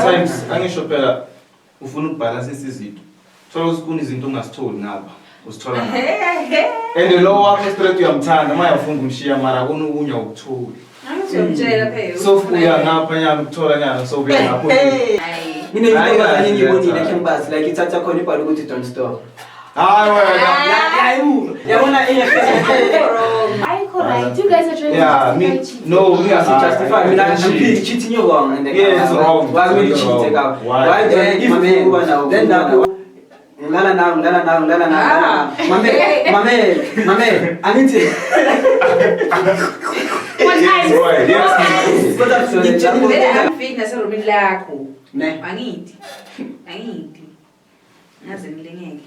sometimes angisho phela ufuna ukubalance izinto. Thola usikuni izinto ongasitholi ngapha. Usithola ngapha. And lo wakho straight uyamthanda mayafuna umshiya mara kunokunya ukuthola. Angizomtshela phela. So uya ngapha nyana ukuthola nyana so uya ngapha. Mina into engibonile Kimbazi like ithatha khona ibhalo ukuthi don't stop. Hayi wena. Yabona Ayikho right. You guys are trying to justify. No, we are justify. I'm cheating you wrong and yeah, it's wrong. Why will you cheat out? Why then if you go now then now Lala now. Mame, I need to. What time? Fitness room lakho. Ne. Angithi. Ngaze ngilengeke.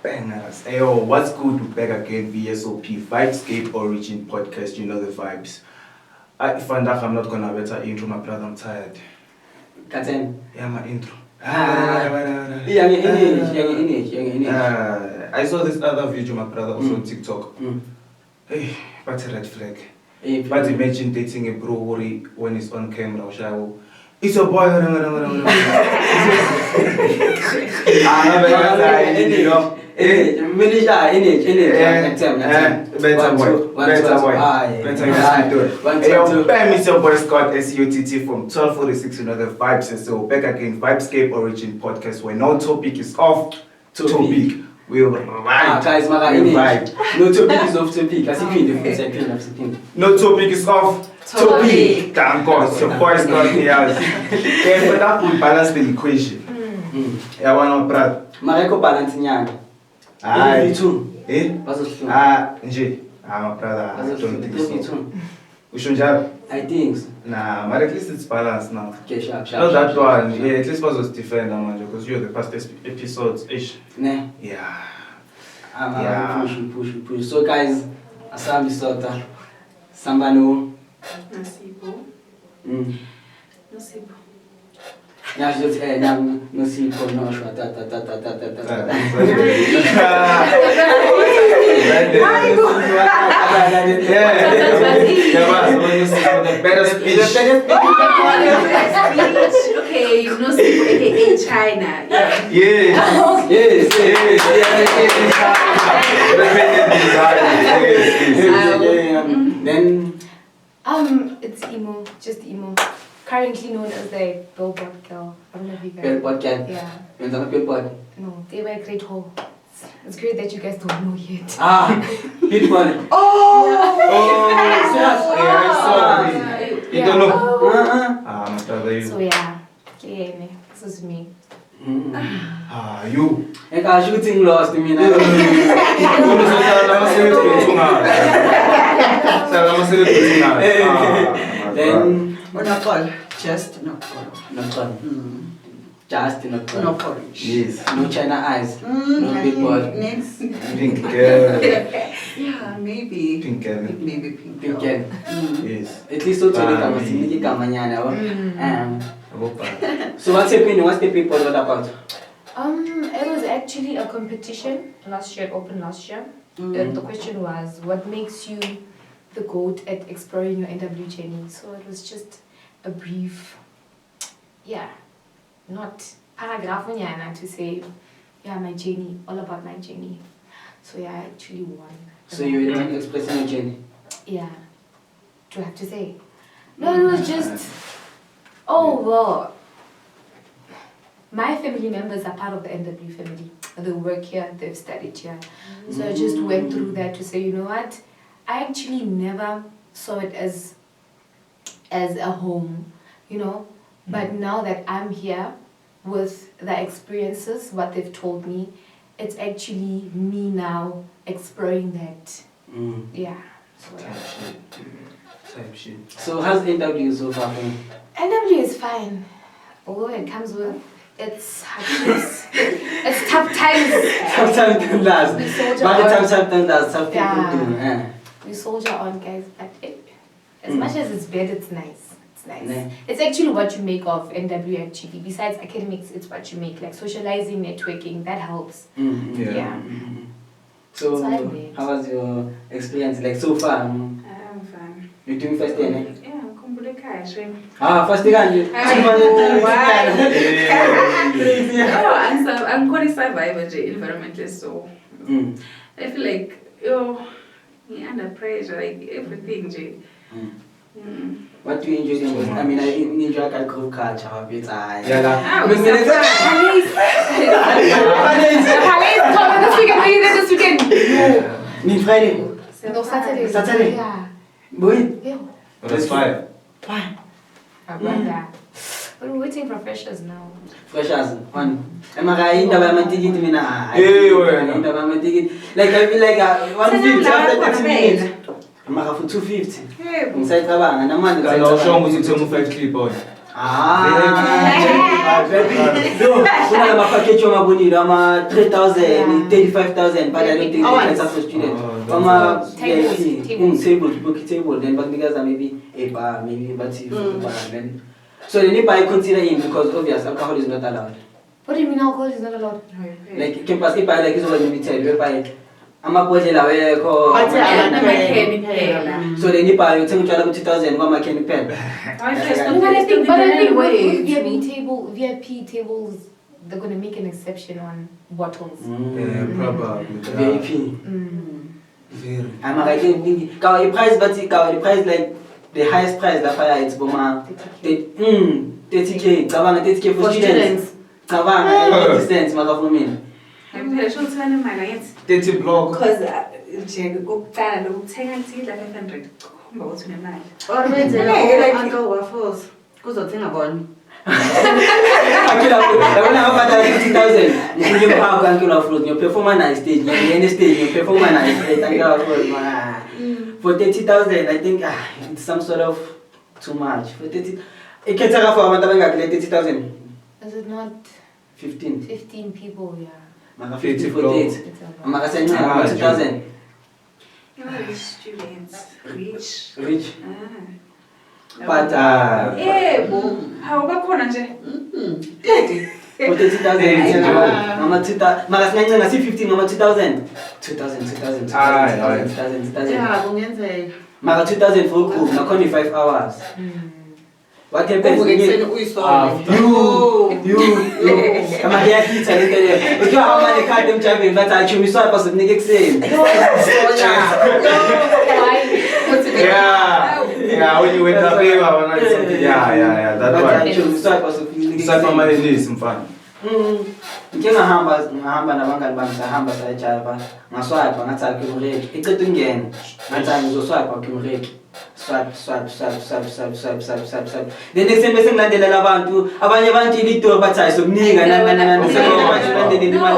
Bangers. Ayo, what's good with back again? VSOP Vibescape Origin Podcast. You know the vibes. I find out I'm not gonna better intro, my brother. I'm tired. Katen. Yeah, my intro. I saw this other video, my brother, also on TikTok. Hey, what's a red flag? But imagine dating a bro when he's on camera. It's a boy. It's your boy Scott SUTT from 1246. You know the vibes. And so back again, Vibescape Origin Podcast, where no topic is off topic. We'll vibe. Guys, no topic is off topic. I think the no topic is off topic. Thank God, your boy Scott here. Yeah, but that will balance the equation. Yeah, one on Brad. Mareko balance nyanga. Aye. Eh? Nje. My brother. I don't think so. We should have. I think so. Nah, but at least it's balanced now. Okay, sharp. Not that one. Yeah, at least was defend because you're the past episodes ish. Ne. Yeah. I'm push. So guys, Asami Sota, Sambano. Nasibo. Yeah, just no simple, no short. Okay, you know, aka China. Yes. Then it's emo, just emo. Currently known as the Billboard girl. I don't know if you guys. Billboard girl. Yeah. Billboard. No, they were great hole. It's great that you guys don't know yet. Billboard. You don't know. So yeah, this is me. You. I got shooting lost in me now. Then. Not call. Just not call. Just not call. No call. Yes. No China eyes. No billboard. Next. Pink girl. Yeah, maybe. Pink girl. Maybe pink Pink girl. girl. Yes. At least also So what's happening? What's the people all about? It was actually a competition last year, open last year. And the question was, what makes you the GOAT at exploring your NW journey? So it was just a brief, not paragraph to say, my journey, all about my journey. So I actually won. So you were expressing your journey? Yeah. Do I have to say? No, it was just, my family members are part of the NW family. They work here, they've studied here. So I just went through that to say, you know what? I actually never saw it as a home, But now that I'm here with the experiences, what they've told me, it's actually me now exploring that. Yeah. So, Type shit. So how's NW so far? NW is fine. Although it comes with it's hardships. It's tough times. Sometimes it does. But sometimes does. Some people do. We soldier on, guys. But as much as it's bad, it's nice. It's nice. Yeah. It's actually what you make of NW actually. Besides academics, it's what you make. Like socializing, networking, that helps. Yeah. So how was your experience like so far? I'm fine. You're doing first year, ne? Yeah, ngikhumbula ekhaya shame. First year kanje. Angikhona i-survivor nje environmentalist, so I feel like under pressure, like everything nje. What do you enjoy the most? I mean, I enjoy group culture, but I... This weekend. Mean Friday? No, Saturday. Saturday? Yeah. Boy? Yeah. That's fine. Why? We're waiting for freshers now. Freshers, one. Am I right? I'm taking it. Like, I feel like 150 after 30 minutes. I'm going for 250. Inside the bank, and I'm going Kaya ako siya umusin sa 5 clip on. Kuna na package yung mabunilo, mga 3,000, 35,000, but I don't think that's for students. VIP, table, book table, then because maybe a bar, maybe but then. So they need to consider him because obviously alcohol is not allowed. What do you mean alcohol is not allowed? Like campus, if I like is already limited, whereby I'm a budget away. So they need to tell me 2,000, one can pen. But I think with VIP tables, they're going to make an exception on bottles. Yeah, probably. VIP. Very. I'm like thinking, the price, but the price like the highest price that fire it's Boma. 30k, 30k for students. 80 cents, motherfucker. Ngempela sho uthana imali ngathi 30 block. because nje kokuqala lokuthenga ithini la 500 khomba ukuthi unemali. Or wenzela uncle waffles kuzothenga bona. Akila when I offer 50,000, you give half uncle of fruit. You perform on a stage, you any stage, you perform on a stage. For 30,000, I think it's some sort of too much. For 30, it can take for 30,000. Is it not 15 people? Yeah. Maka 50 for dates. Maka send 2,000. You know, rich students, rich. Rich. But yebo, awubakhona nje. For 30,000. Mama 2,000. Maka singa 15 mama 2,000. 2,000. Yeah, kungenzeka. Maka 2,000 for group. Nakhona 5 hours. What happens? You. Kama dia kita lele. Ukiwa hapa ni kadi mchavi mbata achumiswa hapa subnike kusema. Yeah, when you went up here, yeah, that's why. Achumiswa hapa subnike. Sasa mama ni simfano. Ngena hamba nabangani bami sahamba sayachapa. Ngaswipe ngathi kimureki. Icethe ungene. Ngathi ngizoswipe kimureki. Swipe. The next time sengilandelela abantu abanye abantu ilito bathayi sokuninga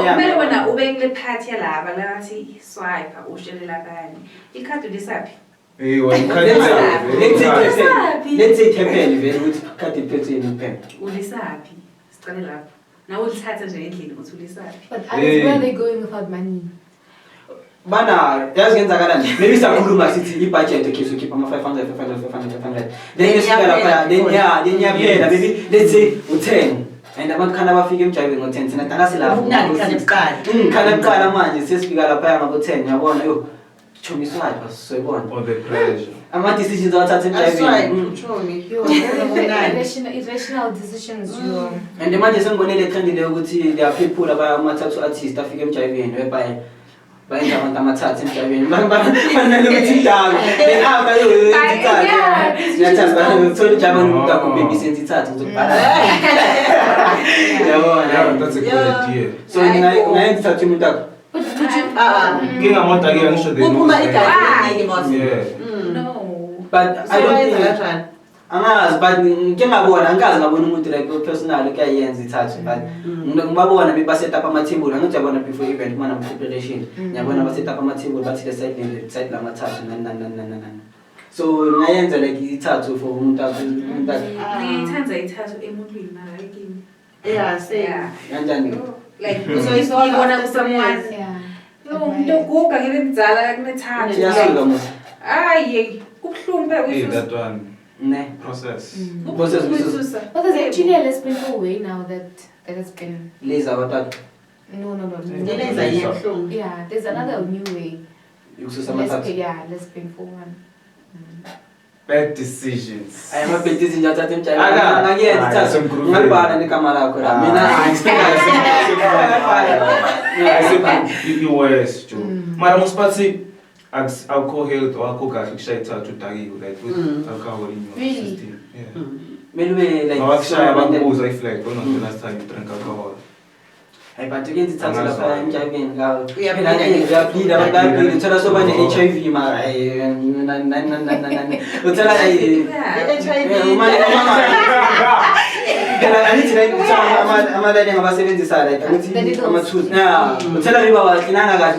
kumele wena ube kule part yalaba lathi swipe ushelela bani ikhadi lisaphi let's say pen vele ukuthi khadi iphethe yini pen ulisaphi siqale lapho nawe ulithatha nje endlini uthi ulisaphi But where are they going without money? Bana, yazenzakala nje. Maybe sakhuluma sithi ibudget okay so keep ama 500. Then then yaphela maybe let's say u10. And abantu khana bafika emjayweni ngo10 thina dala silapho. Khana kuqala manje sesifika lapha ngabo 10 yabona yo. Chomiswa lapha soyibona. Or the pressure. Ama decisions awathatha emjayweni. Irrational decisions. And manje sengibonele trend le ukuthi there are people abamathathu artists afika emjayweni whereby bayenza abantu amathathu emjayweni banalo ukuthi dawo then after you ngiyathanda so jama ngakubheki senze ithathu ngizobhala yabona That's a good idea. so ngayenza ithathu umuntu akho But would you? Ngingamoda ke ngisho the Kuphuma igadi eningi mos. Yeah. No. but I don't think angazi but ngiyabona umuntu like personal kuyayenza ithathu but ngibabona bebaset up ama-table angithi yabona before event mana preparation ngiyabona baset up ama-table bathi the side lamathathu nani so ngayenza like ithathu for umuntu ngiyithanda ithathu emuntwini mara ekini. Yeah, same. kanjani Like ngibona kusomeone. Yo umuntu oguga ngibe mdala kunethathu. iyasuka mos Hayi kubuhlungu Hey, phela that one. ne Process. uyisusa. But there's actually a less painful way now that has been. leza abathathu No. Ngenza iyahlungu. Yeah, there's another new way. yokususa amathathu Less painful one. Bad decisions. I am a bit busy just at him. Aga. Again, Ah, it's some a group. Malbana and Kamara. You worse, Joe. Mara muspatsi alcohol health or alcohol gas which I try to tag like with alcohol in your Really? system. Yeah. Maybe like I was shy about booze, I feel like when was the last time you drank alcohol? I but again it's also like I'm driving now. We are bleed uthola soba ne-HIV mara uthola angithi like amalane ngabasebenzisa like ukuthi ama-tools uthola bebawaklinanga kahle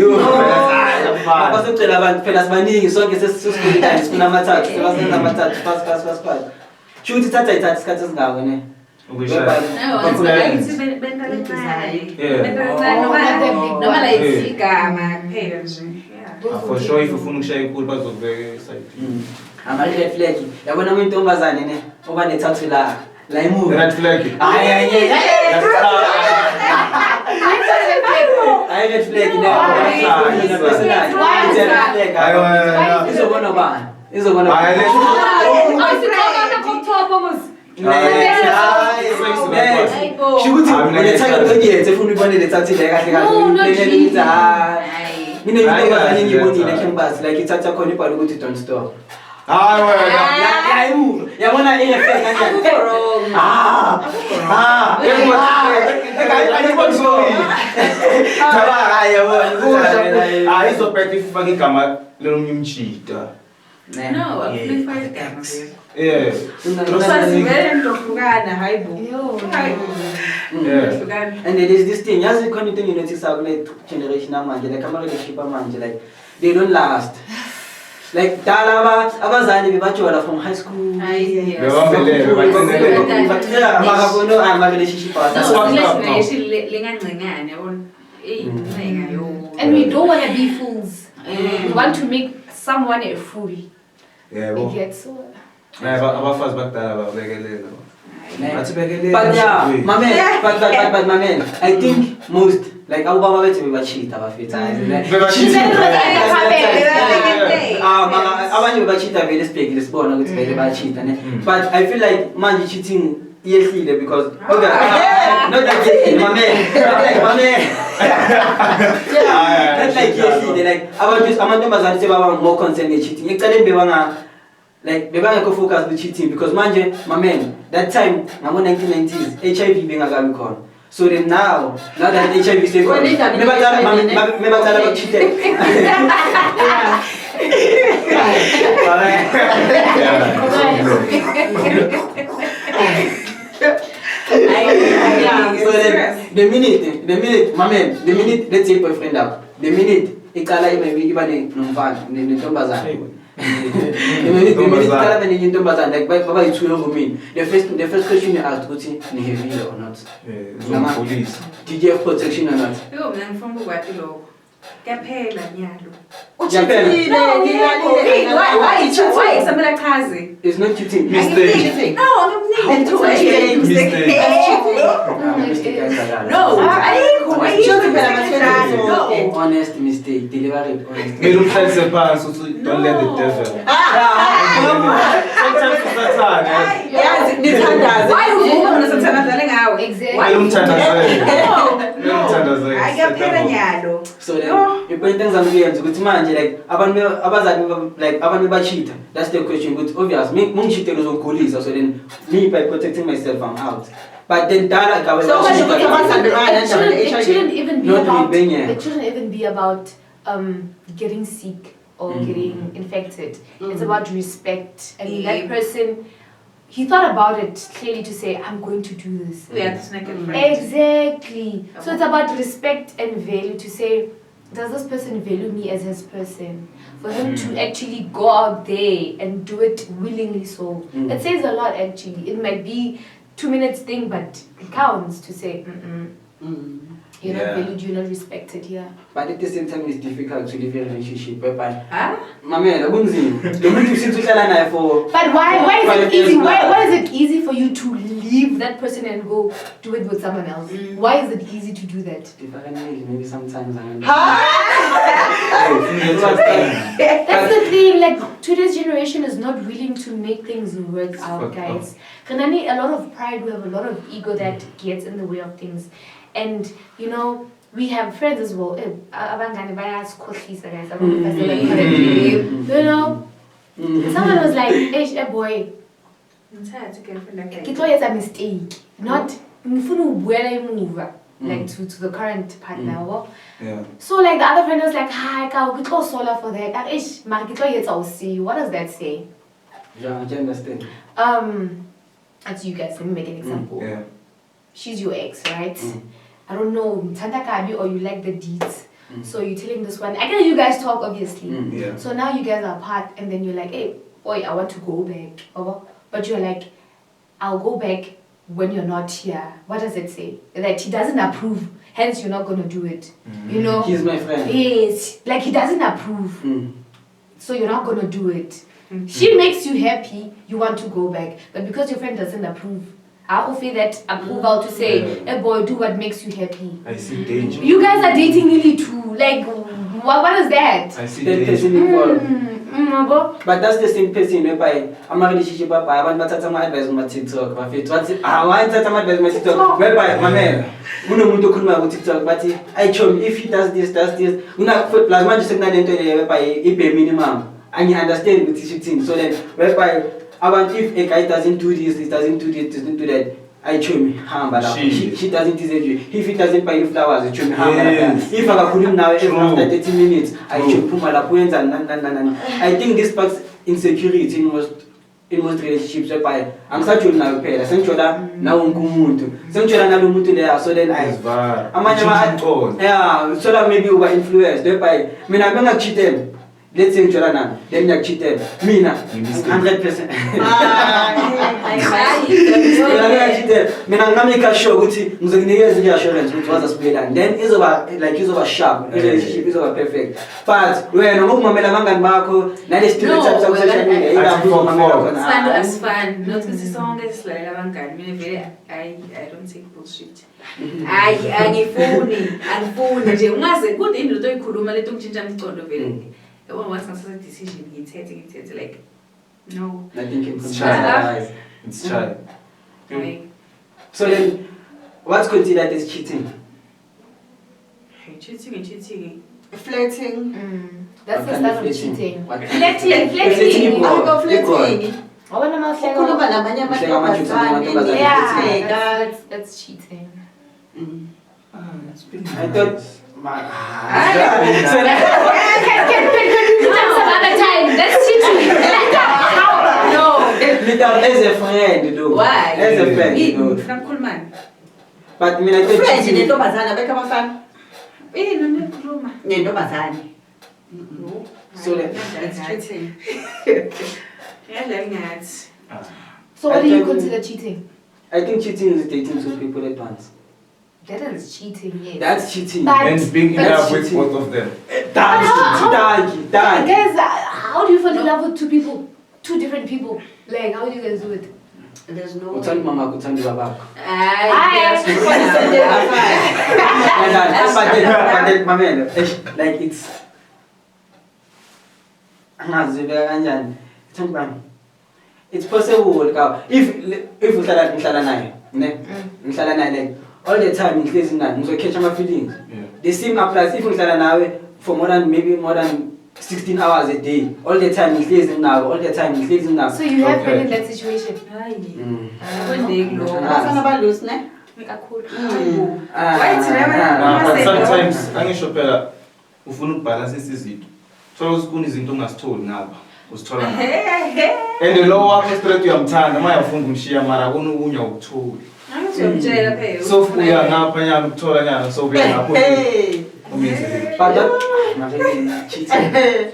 uthola basecela abantu phela sibaningi sonke sesikulitayo sifuna amathathu sebasenza amathathu fast sho ukuthi thatha isikhathi esingako ne For sure, if you finish a cool buzz of the side. Ama-red flag yabona uyintombazane ne oba nethathu la imuva Red flag. hayi red flag izobona bani izobona shukuthi unethanga lokuyenza efuna ubone lethathile kahle kahle mina intombazane ngiyibonile campus like ithatha khona ibhala ukuthi don't stop yabona i-effect kanjani izophetha ifake igama lomnye umchita. No, akufuna igama. Yeah. Sasivele ndohlukana hayi bo. Yeah. And there's this thing, yazi khona into you notice kule generation manje like ama-relationship manje like they don't last. Like dala abazali bebajola from high school. And we don't want to be fools. We want to make someone a fool. Yeah, It gets so. abafazi bakudala babekelela. But yeah, my man, but my man, I think most like ababa bethu bebacheat abafethu. Abanye bebacheat vele sibhekile sibona ukuthi vele bacheat ne. But I feel like manje cheating yehlile because okay, not that yehlile my man. Not like yehlile like abantu amantombazane sebaba more concerned with cheating. Ekucaleni bebanga like bebangekho focus with cheating because manje my man that time ngamo 1990s HIV bengakabi khona. So then now that HIV is gone, me batala ba cheat. So then the minute my man, the minute let's say boyfriend up, the minute iqala maybe iba nomfana nentombazane. Like baba ithuye ngomini. The first question you asked ukuthi ni heavy or not. Police. Did you have protection or not? Yo mina ngifuna ukwathi lokho. Kuyaphela nyalo. Why somebody chaze? It's not cheating. Mistake. No, I'm not No, honest mistake. Deliver it honest. Don't let the devil. Sometimes it's not hard. Why uvuma unasathana ngawe? Exactly. So then, you point things on the ukuthi manje like abantu bacheat. That's the question. But obvious, me cheat uzongigulisa. So then, me by protecting myself, I'm out. But then it shouldn't even be Not about. really being, It shouldn't even be about getting sick or getting infected. It's about respect. I mean, that person, he thought about it clearly to say, I'm going to do this. Exactly. So it's about respect and value to say, does this person value me as his person? For him to actually go out there and do it willingly so. It says a lot actually. It might be 2 minutes thing, but it counts to say, You're Yeah. not valued, you're not respected here. But at the same time, it's difficult to live a relationship whereby, Huh? mamela, kunzima. The moment you sit together naye for But why is 5 it years easy? now. Why is it easy for you to leave that person and go do it with someone else? Why is it easy to do that? different maybe sometimes I'm That's the thing, like today's generation is not willing to make things work out, guys. Kanani, a lot of pride, we have a lot of ego that gets in the way of things. And you know, we have friends as well. You know, someone was like, hey, boy, it's a mistake. Not like to the current partner. Yeah. So like the other friend was like, hi, I'll get solar for that. I'll see. What does that say? Yeah, I can understand. As you guys, let me make an example. Yeah. She's your ex, right? I don't know, Santa Kabi, or you like the deeds. So you're telling this one. I know you guys talk, obviously. Yeah. So now you guys are apart, and then you're like, hey, boy, I want to go back. But you're like, I'll go back when you're not here. What does it say? That he doesn't approve, hence you're not going to do it. You know? He's my friend. Yes. Like he doesn't approve. So you're not going to do it. She makes you happy, you want to go back. But because your friend doesn't approve, I will feel that approval to say, hey boy, do what makes you happy. I see danger. You guys are dating nearly too. Like, what is that? I see That danger. person involved. But that's the same person whereby I'm a relationship whereby I want to tell my advice on my TikTok. I want to tell my advice on my TikTok. Whereby, my man, we know to come on TikTok, but I told if he does this, we not put plasma just not into the whereby he pay minimum. And you understand with this thing. So then, whereby I want if a guy doesn't do this, it doesn't do this, doesn't do that. I show me she doesn't deserve you. If he doesn't buy you flowers, I show me if I could him now after 30 minutes, I show him and I think this sparks insecurity in most relationships whereby I'm such a now paid. I sent you that now unkumuntu. Sent you another mutu there, so then yeah, so that maybe over influenced whereby I mean I'm gonna cheat them. Let's say Jorana, then you cheated. Me now, 100%. I'm make a show with you. Assurance which was a spell, and then it's over sharp. Relationship is over perfect. But when I'm going to Marco, now they still have some social media. It's fun. Not because the song is like I don't take bullshit. I'm phone. Good in the Kuruma, little ginger. Once a decision, it's like, no. I think it's child. It's child. So then, what's considered as cheating? Cheating. Flirting. That's the start of cheating. Flirting. Ukukhuluma namanye amantombazane. Yeah, that's cheating. I thought. Some other time. That's cheating. How? No. As a friend, though. Why? As a friend, though. From Kulman. But I mean, I thought Friends cheating. nentombazana beka abafana. No Kuluma. Nentombazane. No. So That's cheating. Yeah, like that. So what do you consider cheating? I think cheating is dating two people at once. That is cheating, yes. That's cheating. But- And being in That's love with cheating. both of them. Dagi. Guys, how do you fall in love with two people? Two different people? Like, how do you guys do it? There's no Utandi mama, utandi babako. But then, my man, like it's. It's possible. If we start like all the time, we catch my feelings. The same applies if we start for more than 16 hours a day. All the time, all the time, So you have been in that situation? abafana balose ne? But sometimes angisho phela ufuna ukubalance izinto. Thola usikuni izinto ongasitholi ngapha. Usithola ngapha. And lo wakho straight uyamthanda manje ufuna ukumshiya mara kunokunye ukuthula. So uya ngapha nyana ukuthola nyana so uya ngapha. But that cheating.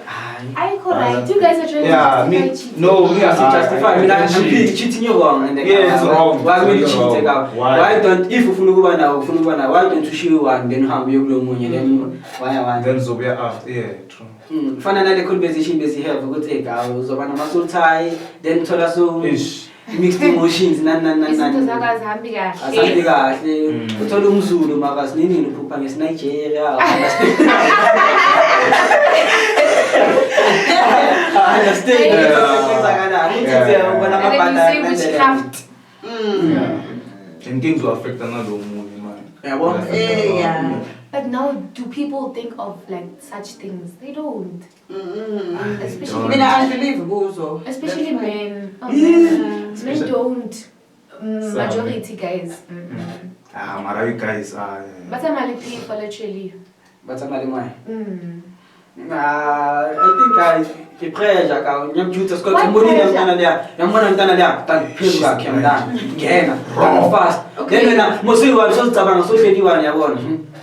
I correct. You guys are trying Yeah, to me. justify cheating. No, me as I justify. I mean, I'm cheat. cheating you wrong, and Yeah, it's wrong. Why would you It's cheat? wrong. Why don't if you follow why don't you show one then have you blow money then why? Then Zobia after, yeah, true. Finally, the conversation basically have a good take. I was on a muscle tie, then told us so Ish. mixed emotions. Izinto zakazihambi kahle. Asambi kahle uthola umzulu makasinini uphupha ngesiNigeria understand And then you say witchcraft. Yeah. And things will affect another movie, man. Yeah. But now, do people think of like such things? They don't. Especially Mina andilive kuzo. Especially men. Oh, Yeah. men don't. Majority guys. Mara, you guys are. But I'm only paying for literally. but somebody why I think pressure ka nyamjuta Scott mboni mntana dia yambona mntana dia taphezulu yakhe mntana ngena fast then na mosi wa so tsabanga so fedi wa yabona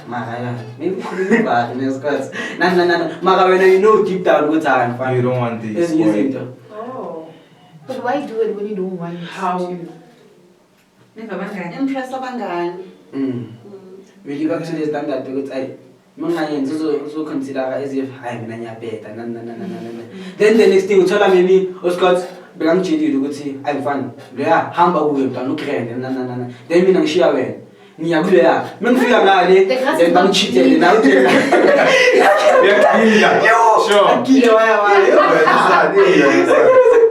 mara ya maybe khuluma bad nesikhathi na mara wena you know deep down ukuthi hayi mfana You don't want this. Oh. But why do it when you don't want How? to? Never mind. Impress abangani. Really back to the standard ukuthi ay mangayenza uzo consider as if hayi mina ngiyabheda then the next thing uthola maybe uScott bekangitshilile ukuthi ayifani loya hamba kuye mntana ugrand then mina ngishiya wena ngiyakuleya mengifika ngale then bangichithele na uthi Sure. kile waya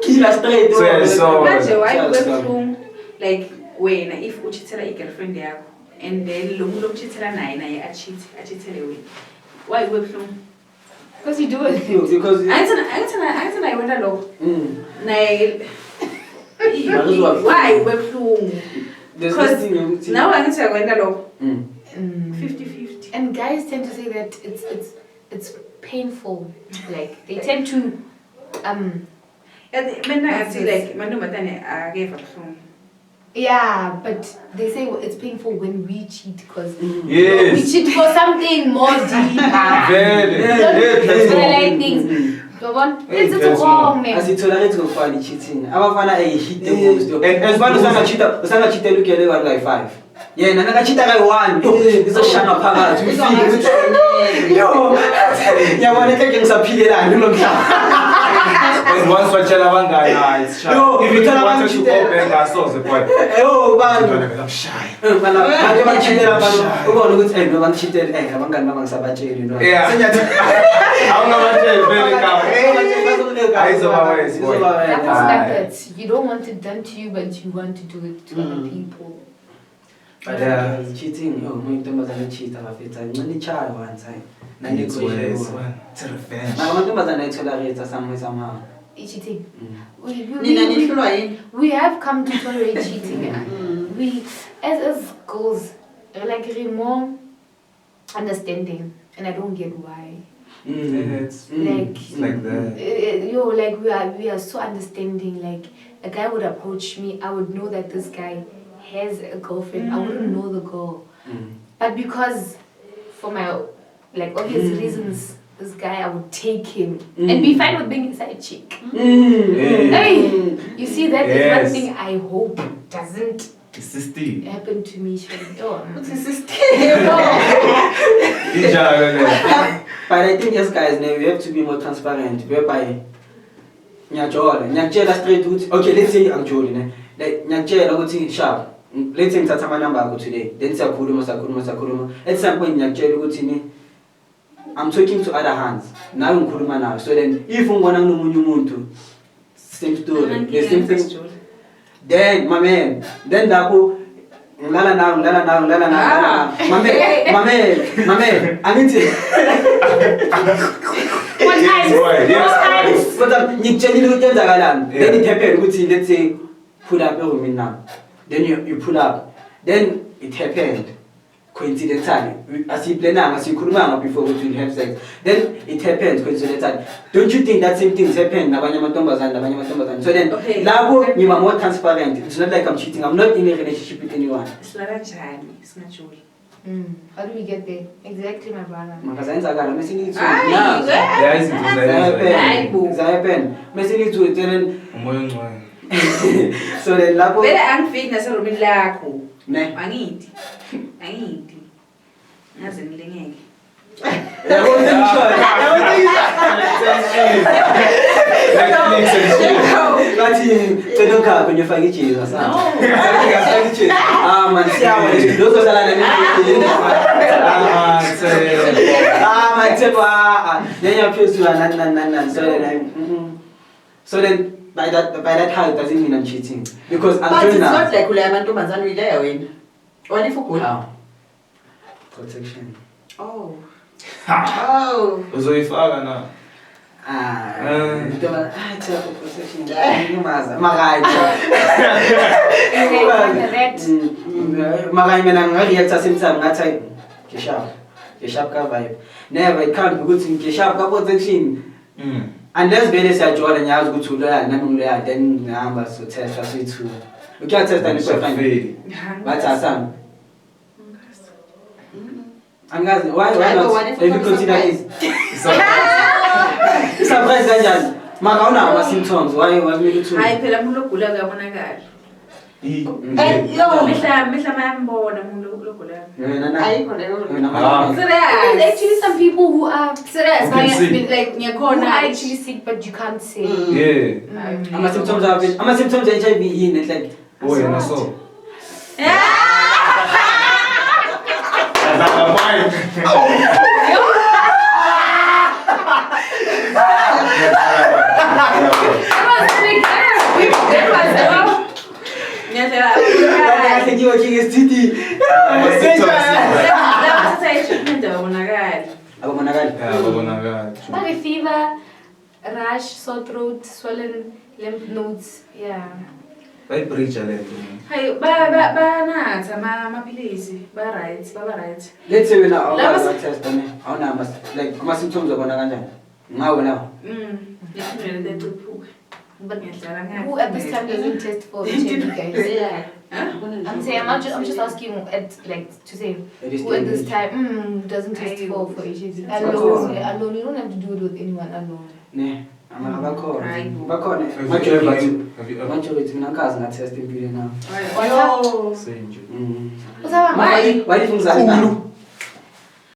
kila straight So Manje why kubuhlungu like wena if uchithela igirlfriend yakho and then lo muntu omchithela naye achithele wena. Why kubuhlungu? Because you do it. because Angithi naye wena lo. Naye Why? why kubuhlungu? there's Because this thing ukuthi now angithi wena lo 50-50. 50-50. And guys tend to say that it's painful. Like they tend to Mina ngathi like mantombazane akeva buhlungu. yeah, but they say it's painful when we cheat because we yes. cheat for something more deeper. Very. Like things. Go on. Hey, It's there's wrong, man. asitolerate ngokufana cheating abafana hit the Yeah. most And esibani usanga cheat elukele one by 5 yena nakachita kai 1 izoshanga phakathi ufike yo yabona ke ngisaphilela ngilomhlaba And once watshela abangani it's shy. No, If you uthola want to abangitshitela. open ngasoze boy. bantu I'm shy. bana manje bachitela abantu ubona ukuthi no bangichitela abangani bami ngisabatsheli no Yeah. Awungabatsheli vele kahle. Ayizobawazi boy. That was Aye. like that. You don't want it done to you, but you want to do it to other people. but cheating umuntu cheat abafetha ncane child one time It's ways, man. It's a revenge. namantombazane ayitolerate somehow Cheating. Nina nihlulwa yini? We have come to tolerate cheating. We, as girls, like we're more understanding, and I don't get why. It's like that. We are so understanding. Like a guy would approach me, I would know that this guy has a girlfriend. I wouldn't know the girl, but because for my obvious reasons, this guy I would take him and be fine with being a side chick. Hey, you see that is one Yes. thing I hope doesn't Sister. happen to me. What's his sister? But I think as guys now we have to be more transparent whereby nyakutshela straight ukuthi okay let's say angijoli ne like nyakutshela ukuthi sharp let's say ngithatha ama number akho today then siyakhuluma at some point nyakutshela ukuthi ni I'm talking to other hands nawe ngikhuluma nawe so then if ungibona kunomunye umuntu same story the same thing then my man then lapho ngilala nawe mame angithi One time. but ngikutshelile ukuthi yenzakalani then it happened ukuthi let's say pull up eroomini now then you pull up then it happened coincidentally asiyiplananga siyikhulumanga before ukuthi we'll have sex then it happened coincidentally don't you think that same thing is happening nabanye amantombazane so then Okay. lapho ngiba more transparent it's not like I'm cheating I'm not in a relationship with anyone Silala njani singajoli. How do we get there? Exactly, my brother. Makazayenzakala mesinithi Hayi, Yeah, izinto zayenza. Hayi bo. zayapen mesinithi then Umoya ongcwele. so then lapho Vele angifiki naseromini lakho. ne Angithi. Ngaze ngilengeke. yabo Netflix and chill. bathi cela ukhaphe nje ufake ijezi asana No. ufake ijezi man siyawa lezo sala nami man then phezulu nan so then by that how it doesn't mean I'm cheating because I'm But doing it's now not like ule mantombazana uyileyo wena. Wani fukula? how protection Oh. Oh. Uzoyifaka na. Makanya mina ngireacta same time ngathi ngisharp ka vibe never it can't ukuthi ngisharp ka protection unless vele siyajola ngiyazi ukuthi uloya nami ngiloya then ngihamba so testa sithu ukiya testa ni boyfriend bathi asami angazi why not if you consider this surprise kanjani maka una ama symptoms why me to Hayi phela umuntu ogula kuyabonakala. Yo. Mehla mayambona umuntu ogula. Ayikho leyo. There's actually some people who are serious, Who can see. Like who ngiyakhona are actually sick, but you can't say. Yeah. ama symptoms of HIV yini like Oh, yeah, so. ngiyo STD abonakali But a fever, rash, sore throat, swollen lymph nodes, yeah. Bayibridge le nto. Hayi banatha amaphilisi ba-right baba-right. let's say wena Laba awukazi test ne awuna ama like ama symptoms abona kanjani ngawe nawo Ngiphindele lephuphuka. But Ngiyadlala who at this time doesn't test for HIV, guys? Yeah. I'm saying, I'm just asking at like to say At this who at this stage. time doesn't test for HIV That's alone. Alone, you don't have to do it with anyone alone. ne ama bakhona Hayi. bakhona Have you ever majority mina ngazi nga test impilo now Yo. seen you? why do you think that